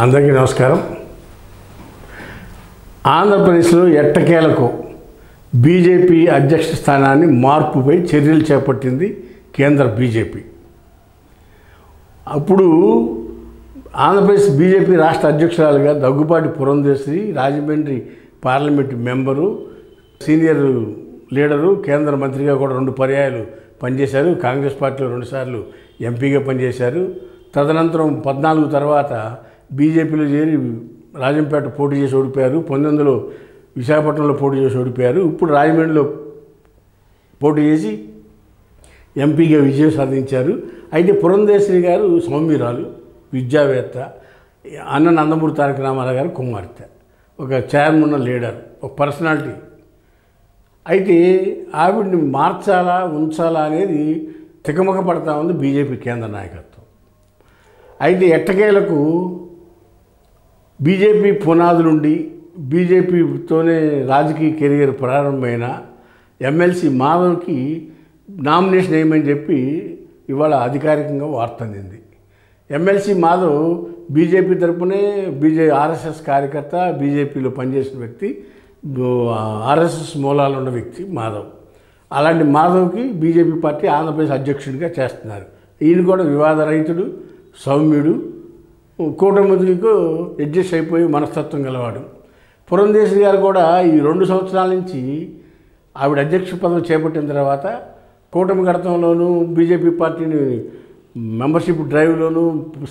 అందరికీ నమస్కారం. ఆంధ్రప్రదేశ్లో ఎట్టకేలకు బీజేపీ అధ్యక్ష స్థానాన్ని మార్పుపై చర్యలు చేపట్టింది కేంద్ర బీజేపీ. అప్పుడు ఆంధ్రప్రదేశ్ బీజేపీ రాష్ట్ర అధ్యక్షురాలుగా Daggubati Purandeswari, Rajahmundry parliament member, senior leader, కేంద్ర మంత్రిగా కూడా 2 పర్యాయాలు పనిచేశారు. కాంగ్రెస్ పార్టీలో 2 సార్లు ఎంపీగా పనిచేశారు. తదనంతరం 14 తర్వాత బీజేపీలో చేరి రాజంపేట పోటీ చేసి ఓడిపోయారు. 1900 విశాఖపట్నంలో పోటీ చేసి ఓడిపోయారు. ఇప్పుడు రాజమండ్రిలో పోటీ చేసి ఎంపీగా విజయం సాధించారు. అయితే పురంధేశ్వరి గారు సౌమ్యురాలు, విద్యావేత్త, అన్న నందమూరి తారక రామారావు గారు కుమార్తె, ఒక చైర్మన్ లీడర్, ఒక పర్సనాలిటీ. అయితే ఆవిడ్ని మార్చాలా ఉంచాలా అనేది తికమక పడతా ఉంది బీజేపీ కేంద్ర నాయకత్వం. అయితే ఎట్టకేలకు బీజేపీ పునాదులుండి బీజేపీతోనే రాజకీయ కెరియర్ ప్రారంభమైన ఎమ్మెల్సీ మాధవ్కి నామినేషన్ వేయమని చెప్పి ఇవాళ అధికారికంగా వార్త అందింది. ఎమ్మెల్సీ మాధవ్ బీజేపీ తరపునే ఆర్ఎస్ఎస్ కార్యకర్త, బీజేపీలో పనిచేసిన వ్యక్తి, ఆర్ఎస్ఎస్ మూలాలు ఉన్న వ్యక్తి మాధవ్. అలాంటి మాధవ్కి బీజేపీ పార్టీ ఆంధ్రప్రదేశ్ అధ్యక్షుడిగా చేస్తున్నారు. ఈయన కూడా వివాదరహితుడు, సౌమ్యుడు, కూటమికు అడ్జస్ట్ అయిపోయి మనస్తత్వం గలవాడు. పురంధేశ్వరి గారు కూడా ఈ 2 సంవత్సరాల నుంచి ఆవిడ అధ్యక్ష పదవి చేపట్టిన తర్వాత కూటమి గడతంలోనూ బీజేపీ పార్టీని మెంబర్షిప్ డ్రైవ్లోనూ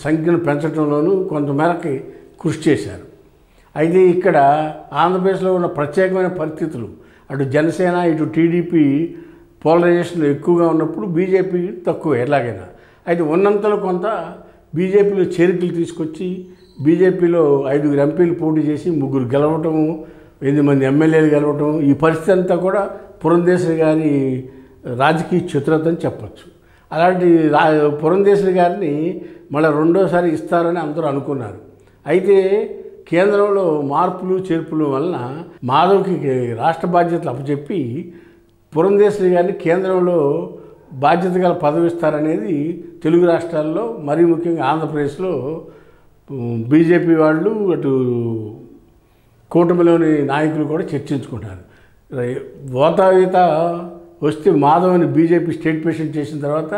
సంఖ్యను పెంచడంలోనూ కొంతమేరకు కృషి చేశారు. అయితే ఇక్కడ ఆంధ్రప్రదేశ్లో ఉన్న ప్రత్యేకమైన పరిస్థితులు, అటు జనసేన ఇటు టీడీపీ పోలరైజేషన్ ఎక్కువగా ఉన్నప్పుడు బీజేపీ తక్కువ ఎలాగైనా. అయితే ఉన్నంతలో కొంత బీజేపీలో చేరికలు తీసుకొచ్చి బీజేపీలో 5 ఎంపీలు పోటీ చేసి 3 గెలవటం, 8 మంది ఎమ్మెల్యేలు గెలవటం, ఈ పరిస్థితి అంతా కూడా పురంధేశ్వరి గారి రాజకీయ చతురత అని చెప్పచ్చు. అలాంటి పురంధేశ్వరి గారిని మళ్ళీ 2వసారి ఇస్తారని అందరూ అనుకున్నారు. అయితే కేంద్రంలో మార్పులు చేర్పుల వలన మాధవ్కి రాష్ట్ర బాధ్యతలు అప్పచెప్పి పురంధేశ్వరి గారిని కేంద్రంలో బాధ్యత గల పదవి ఇస్తారనేది తెలుగు రాష్ట్రాల్లో, మరీ ముఖ్యంగా ఆంధ్రప్రదేశ్లో బీజేపీ వాళ్ళు, అటు కూటమిలోని నాయకులు కూడా చర్చించుకుంటారు. ఓతావేత వస్తే మాధవ్ని బీజేపీ స్టేట్ ప్రెసిడెంట్ చేసిన తర్వాత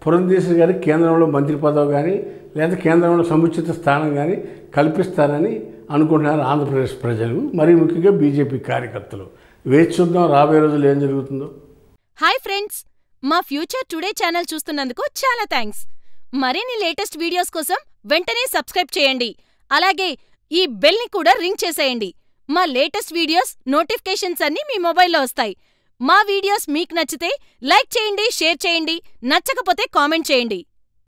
పురంధేశ్వరి గారికి కేంద్రంలో మంత్రి పదవి కానీ లేదా కేంద్రంలో సముచిత స్థానం కానీ కల్పిస్తారని అనుకుంటున్నారు ఆంధ్రప్రదేశ్ ప్రజలు, మరీ ముఖ్యంగా బీజేపీ కార్యకర్తలు. వేచి చూద్దాం రాబోయే రోజులు ఏం జరుగుతుందో. హాయ్ ఫ్రెండ్స్, మా ఫ్యూచర్ టుడే ఛానల్ చూస్తున్నందుకు చాలా థ్యాంక్స్. మరిన్ని లేటెస్ట్ వీడియోస్ కోసం వెంటనే సబ్స్క్రైబ్ చేయండి. అలాగే ఈ బెల్ ని కూడా రింగ్ చేసేయండి. మా లేటెస్ట్ వీడియోస్ నోటిఫికేషన్స్ అన్నీ మీ మొబైల్లో వస్తాయి. మా వీడియోస్ మీకు నచ్చితే లైక్ చేయండి, షేర్ చేయండి, నచ్చకపోతే కామెంట్ చేయండి.